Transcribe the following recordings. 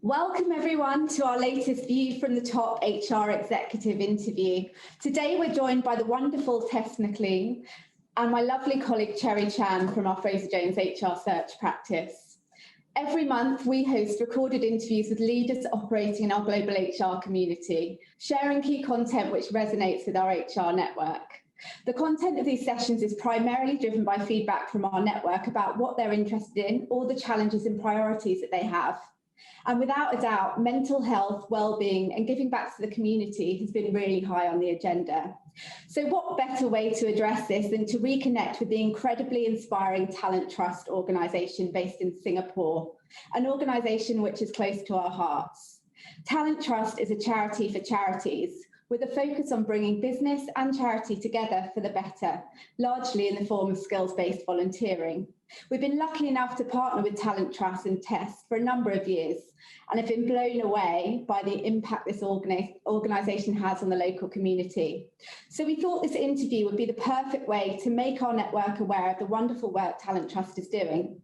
Welcome everyone to our latest View from the Top HR Executive interview. Today we're joined by the wonderful Tess McLean and my lovely colleague Cherry Chan from our Fraser Jones HR search practice. Every month we host recorded interviews with leaders operating in our global HR community, sharing key content which resonates with our HR network. The content of these sessions is primarily driven by feedback from our network about what they're interested in or the challenges and priorities that they have. And without a doubt, mental health, well-being and giving back to the community has been really high on the agenda. So what better way to address this than to reconnect with the incredibly inspiring TalenTtrust organisation based in Singapore, an organisation which is close to our hearts. TalenTtrust is a charity for charities, with a focus on bringing business and charity together for the better, largely in the form of skills-based volunteering. We've been lucky enough to partner with TalenTtrust and Tess for a number of years and have been blown away by the impact this organisation has on the local community. So we thought this interview would be the perfect way to make our network aware of the wonderful work TalenTtrust is doing,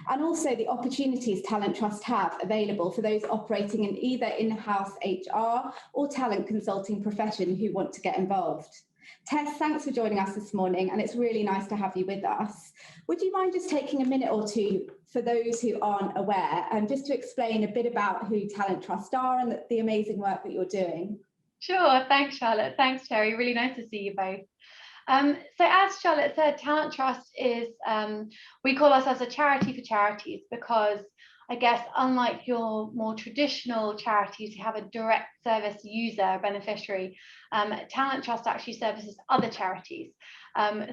and also the opportunities TalenTtrust have available for those operating in either in-house HR or talent consulting profession who want to get involved. Tess, thanks for joining us this morning, and it's really nice to have you with us. Would you mind just taking a minute or two for those who aren't aware, and just to explain a bit about who TalenTtrust are and the amazing work that you're doing? Sure, thanks Charlotte, thanks Terry, really nice to see you both. So as Charlotte said, TalenTtrust is, we call ourselves a charity for charities because I guess unlike your more traditional charities who have a direct service user beneficiary, TalenTtrust actually services other charities.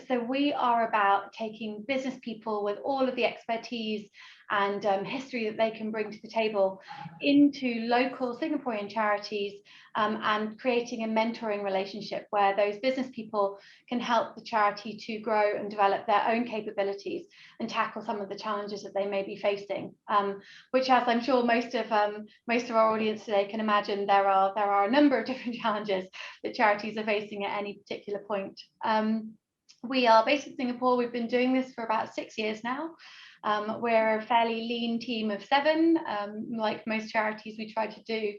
So we are about taking business people with all of the expertise and history that they can bring to the table into local Singaporean charities and creating a mentoring relationship where those business people can help the charity to grow and develop their own capabilities and tackle some of the challenges that they may be facing, which, as I'm sure most of our audience today can imagine, there are a number of different challenges that charities are facing at any particular point. We are based in Singapore. We've been doing this for about 6 years now. We're a fairly lean team of 7. Like most charities, we try to do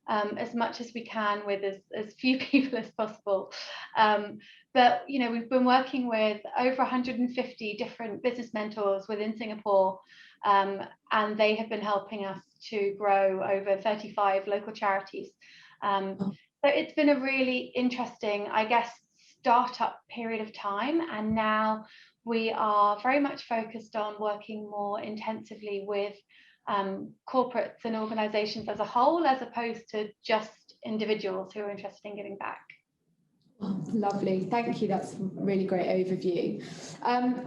as much as we can with as few people as possible. But you know, we've been working with over 150 different business mentors within Singapore, and they have been helping us to grow over 35 local charities. So it's been a really interesting, I guess, startup period of time, and now we are very much focused on working more intensively with corporates and organizations as a whole, as opposed to just individuals who are interested in giving back. Oh, lovely, thank you. That's a really great overview.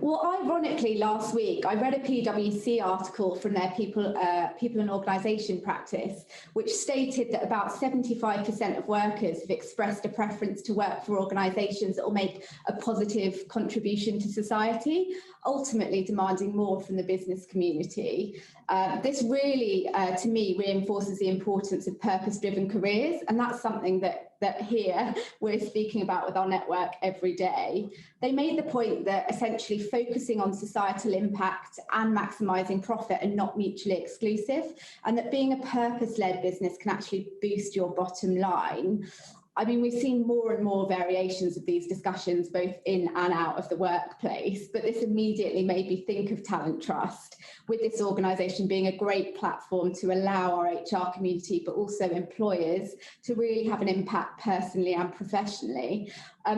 Well, ironically, last week I read a PwC article from their people and organisation practice, which stated that about 75% of workers have expressed a preference to work for organisations that will make a positive contribution to society, ultimately demanding more from the business community. This really, to me, reinforces the importance of purpose-driven careers, and that's something that here we're speaking about with our network every day. They made the point that essentially focusing on societal impact and maximising profit are not mutually exclusive, and that being a purpose-led business can actually boost your bottom line. I mean, we've seen more and more variations of these discussions, both in and out of the workplace, but this immediately made me think of TalenTtrust, with this organisation being a great platform to allow our HR community, but also employers, to really have an impact personally and professionally.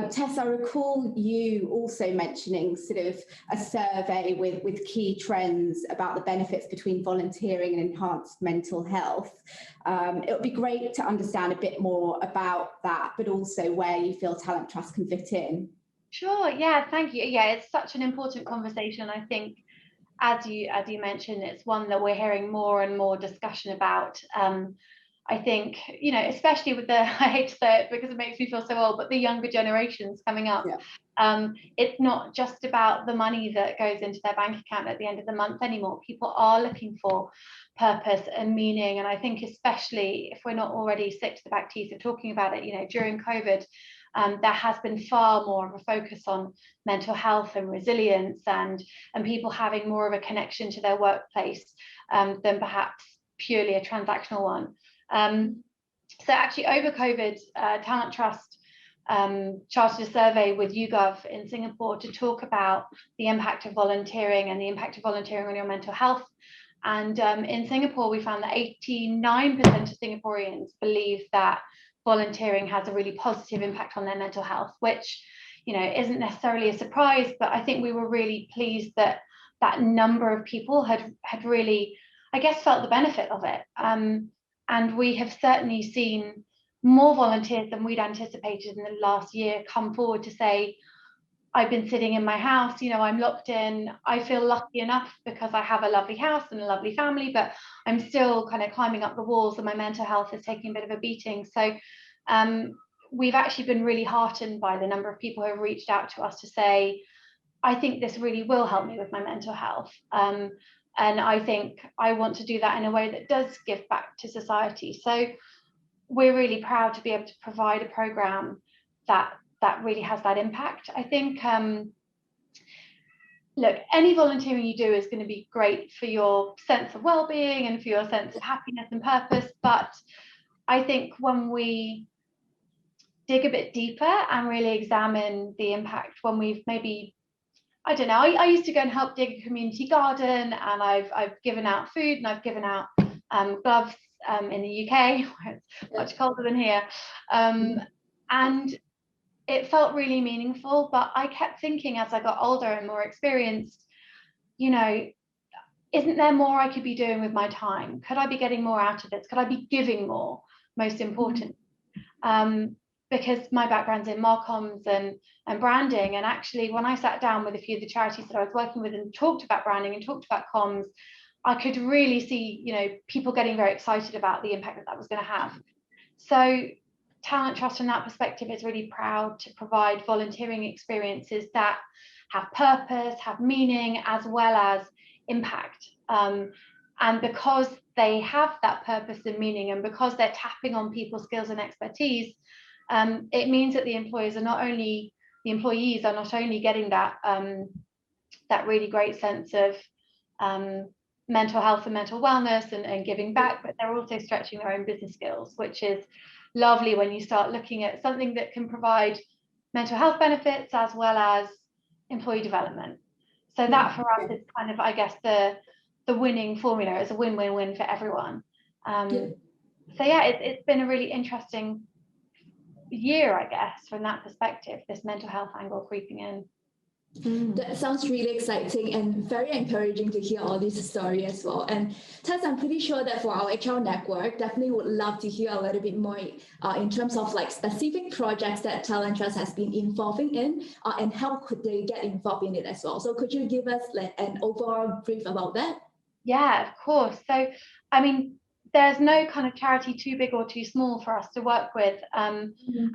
Tess, I recall you also mentioning sort of a survey with key trends about the benefits between volunteering and enhanced mental health. It would be great to understand a bit more about that, but also where you feel TalenTtrust can fit in. Sure, yeah, thank you. Yeah, it's such an important conversation. I think, as you mentioned, it's one that we're hearing more and more discussion about. I think, you know, especially with the, I hate to say it because it makes me feel so old, but the younger generations coming up, it's not just about the money that goes into their bank account at the end of the month anymore. People are looking for purpose and meaning. And I think especially if we're not already sick to the back teeth of talking about it, you know, during COVID, there has been far more of a focus on mental health and resilience and people having more of a connection to their workplace than perhaps purely a transactional one. So actually over COVID, TalenTtrust charted a survey with YouGov in Singapore to talk about the impact of volunteering and the impact of volunteering on your mental health. And in Singapore, we found that 89% of Singaporeans believe that volunteering has a really positive impact on their mental health, which, you know, isn't necessarily a surprise, but I think we were really pleased that that number of people had really, I guess, felt the benefit of it. And we have certainly seen more volunteers than we'd anticipated in the last year come forward to say, I've been sitting in my house, you know, I'm locked in. I feel lucky enough because I have a lovely house and a lovely family, but I'm still kind of climbing up the walls and my mental health is taking a bit of a beating. So we've actually been really heartened by the number of people who have reached out to us to say, I think this really will help me with my mental health. And I think I want to do that in a way that does give back to society. So we're really proud to be able to provide a program that really has that impact. I think, look, any volunteering you do is going to be great for your sense of well-being and for your sense of happiness and purpose. But I think when we dig a bit deeper and really examine the impact, when we've maybe, I don't know, I used to go and help dig a community garden, and I've given out food and I've given out gloves in the UK, where it's much colder than here. And it felt really meaningful, but I kept thinking as I got older and more experienced, you know, isn't there more I could be doing with my time? Could I be getting more out of this? Could I be giving more, most important? Because my background's in marcoms and branding. And actually, when I sat down with a few of the charities that I was working with and talked about branding and talked about comms, I could really see, you know, people getting very excited about the impact that that was going to have. So TalenTtrust from that perspective is really proud to provide volunteering experiences that have purpose, have meaning, as well as impact. And because they have that purpose and meaning, and because they're tapping on people's skills and expertise, it means that the employees are not only getting that that really great sense of mental health and mental wellness and giving back, but they're also stretching their own business skills, which is lovely when you start looking at something that can provide mental health benefits as well as employee development. So that for us is kind of, I guess, the winning formula. It's a win-win-win for everyone. So yeah, it's been a really interesting year, I guess, from that perspective, this mental health angle creeping in. That sounds really exciting and very encouraging to hear all these stories as well. And Tess, I'm pretty sure that for our HR network, definitely would love to hear a little bit more in terms of like specific projects that TalenTtrust has been involving in, and how could they get involved in it as well. So could you give us like an overall brief about that? Yeah, of course. So, I mean, there's no kind of charity too big or too small for us to work with. As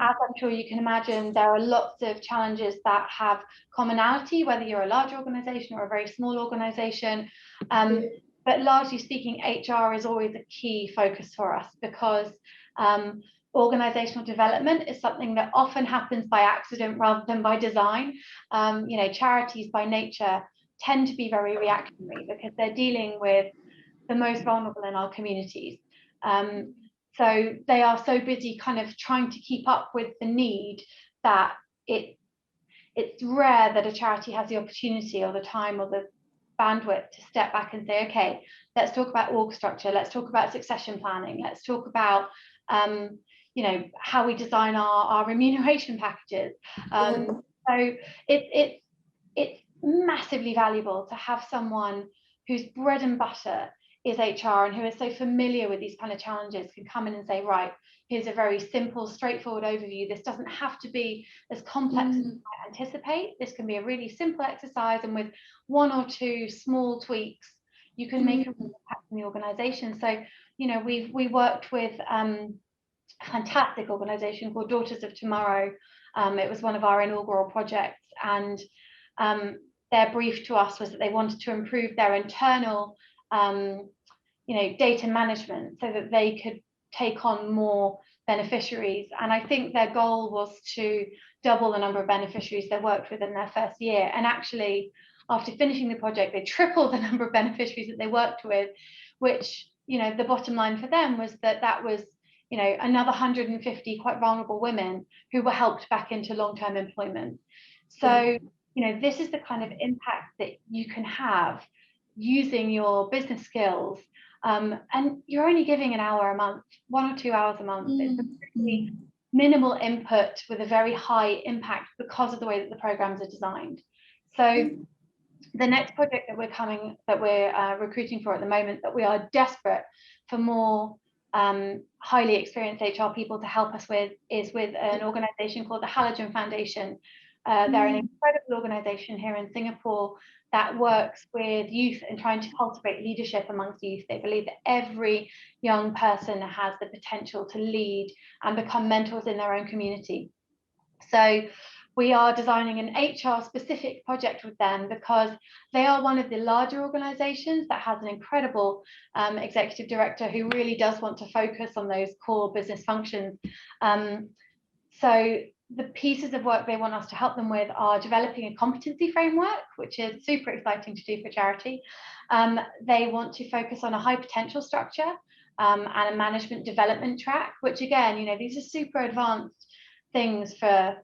I'm sure you can imagine, there are lots of challenges that have commonality, whether you're a large organization or a very small organization. But largely speaking, HR is always a key focus for us because organizational development is something that often happens by accident rather than by design. You know, charities by nature tend to be very reactionary because they're dealing with the most vulnerable in our communities. So they are so busy kind of trying to keep up with the need that it's rare that a charity has the opportunity or the time or the bandwidth to step back and say, okay, let's talk about org structure, let's talk about succession planning, let's talk about you know, how we design our remuneration packages. So it's massively valuable to have someone whose bread and butter is HR and who is so familiar with these kind of challenges can come in and say, right, here's a very simple, straightforward overview. This doesn't have to be as complex as you might anticipate. This can be a really simple exercise, and with one or two small tweaks, you can make a real impact in the organization. So, you know, we worked with a fantastic organization called Daughters of Tomorrow. It was one of our inaugural projects, and their brief to us was that they wanted to improve their internal you know, data management so that they could take on more beneficiaries. And I think their goal was to double the number of beneficiaries they worked with in their first year. And actually, after finishing the project, they tripled the number of beneficiaries that they worked with, which the bottom line for them was that was, another 150 quite vulnerable women who were helped back into long-term employment. So, this is the kind of impact that you can have using your business skills. And you're only giving an hour a month, 1 or 2 hours a month. It's a pretty minimal input with a very high impact because of the way that the programs are designed. So the next project that we're recruiting for at the moment, that we are desperate for more highly experienced HR people to help us with, is with an organization called the Halogen Foundation. They're an incredible organization here in Singapore that works with youth and trying to cultivate leadership amongst youth. They believe that every young person has the potential to lead and become mentors in their own community. So we are designing an HR specific project with them because they are one of the larger organizations that has an incredible executive director who really does want to focus on those core business functions. So the pieces of work they want us to help them with are developing a competency framework, which is super exciting to do for charity. They want to focus on a high potential structure and a management development track, which again, these are super advanced things for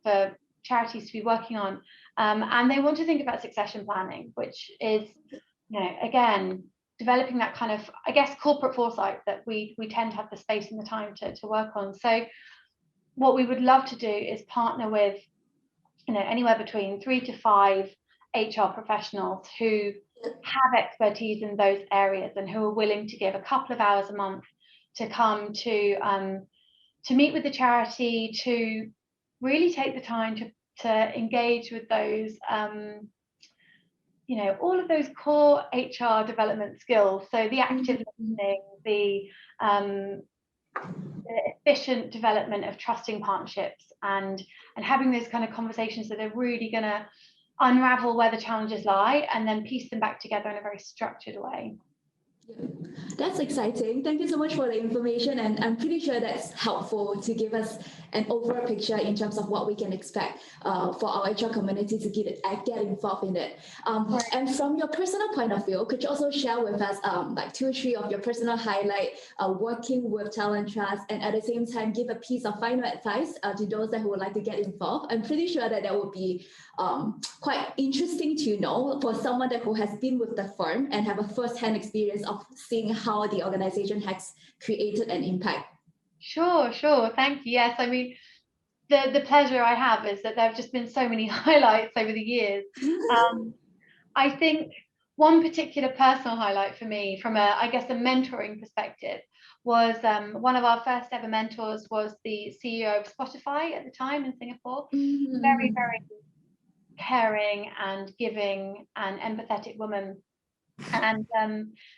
charities to be working on. And they want to think about succession planning, which is, again, developing that kind of, I guess, corporate foresight that we tend to have the space and the time to work on. So what we would love to do is partner with, anywhere between 3 to 5 HR professionals who have expertise in those areas and who are willing to give a couple of hours a month to come to meet with the charity, to really take the time to engage with those, all of those core HR development skills. So the active listening, the efficient development of trusting partnerships, and having those kind of conversations that are really going to unravel where the challenges lie and then piece them back together in a very structured way. That's exciting. Thank you so much for the information, and I'm pretty sure that's helpful to give us an overall picture in terms of what we can expect for our HR community to get involved in it. Right. And from your personal point of view, could you also share with us like 2 or 3 of your personal highlight working with TalenTtrust, and at the same time give a piece of final advice to those that who would like to get involved? I'm pretty sure that would be quite interesting to know for someone who has been with the firm and have a first-hand experience of seeing how the organization has created an impact. Sure. Thank you. Yes, I mean, the pleasure I have is that there have just been so many highlights over the years. I think one particular personal highlight for me from a mentoring perspective was one of our first ever mentors was the CEO of Spotify at the time in Singapore. Very, very caring and giving and empathetic woman. And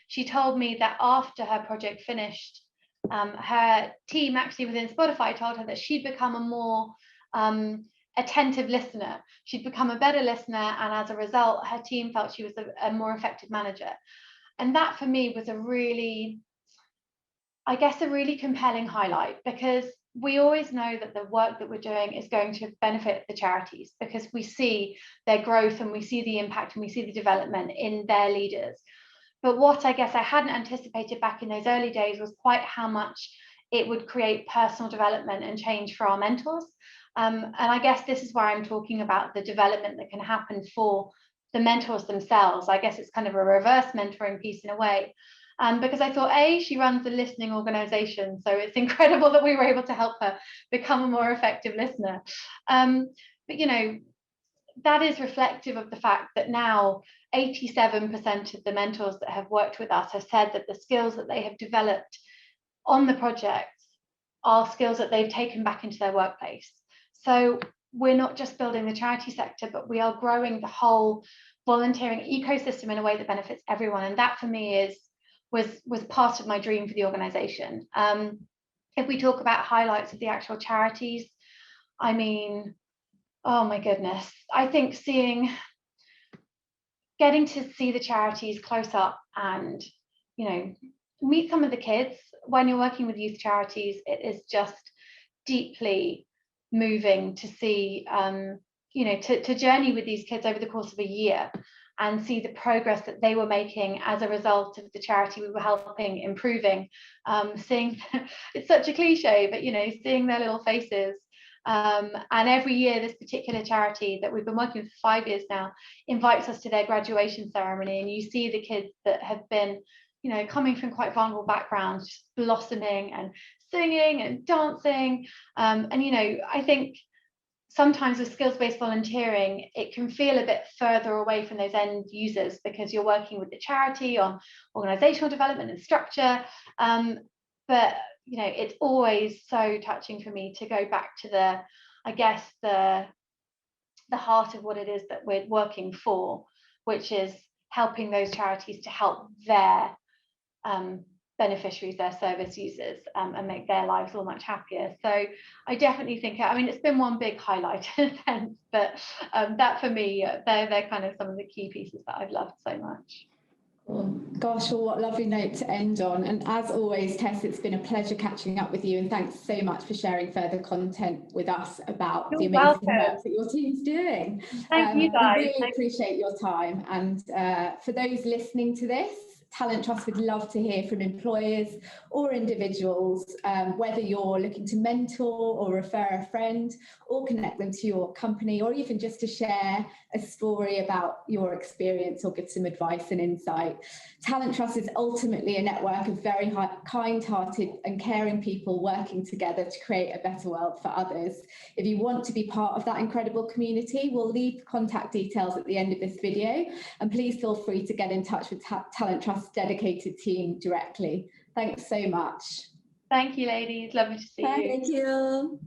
she told me that after her project finished, her team actually within Spotify told her that she'd become a more attentive listener. She'd become a better listener, and as a result, her team felt she was a more effective manager. And that for me was a really compelling highlight, because we always know that the work that we're doing is going to benefit the charities, because we see their growth and we see the impact and we see the development in their leaders. But what I guess I hadn't anticipated back in those early days was quite how much it would create personal development and change for our mentors. And I guess this is where I'm talking about the development that can happen for the mentors themselves. I guess it's kind of a reverse mentoring piece in a way. Because I thought, she runs a listening organization, so it's incredible that we were able to help her become a more effective listener. But that is reflective of the fact that now 87% of the mentors that have worked with us have said that the skills that they have developed on the projects are skills that they've taken back into their workplace. So we're not just building the charity sector, but we are growing the whole volunteering ecosystem in a way that benefits everyone. And that for me was part of my dream for the organization. If we talk about highlights of the actual charities, I mean, oh my goodness, I think getting to see the charities close up and, meet some of the kids when you're working with youth charities, it is just deeply moving to see, to journey with these kids over the course of a year. and see the progress that they were making as a result of the charity we were helping improving. Seeing, it's such a cliche, but seeing their little faces. And every year this particular charity that we've been working with for 5 years now invites us to their graduation ceremony, and you see the kids that have been coming from quite vulnerable backgrounds just blossoming and singing and dancing. And I think sometimes with skills-based volunteering, it can feel a bit further away from those end users because you're working with the charity on organizational development and structure. But it's always so touching for me to go back to the heart of what it is that we're working for, which is helping those charities to help their beneficiaries, their service users, and make their lives all much happier. So I definitely think, it's been one big highlight in a sense, but that for me, they're kind of some of the key pieces that I've loved so much. Oh, gosh, well, what a lovely note to end on. And as always, Tess, it's been a pleasure catching up with you, and thanks so much for sharing further content with us about the amazing work that your team's doing. Thank you guys. We really appreciate your time. And for those listening to this, TalenTtrust would love to hear from employers or individuals, whether you're looking to mentor or refer a friend or connect them to your company, or even just to share a story about your experience or give some advice and insight. TalenTtrust is ultimately a network of very kind-hearted and caring people working together to create a better world for others. If you want to be part of that incredible community, we'll leave contact details at the end of this video, and please feel free to get in touch with TalenTtrust's dedicated team directly. Thanks so much. Thank you, ladies. Lovely to see you. Thank you.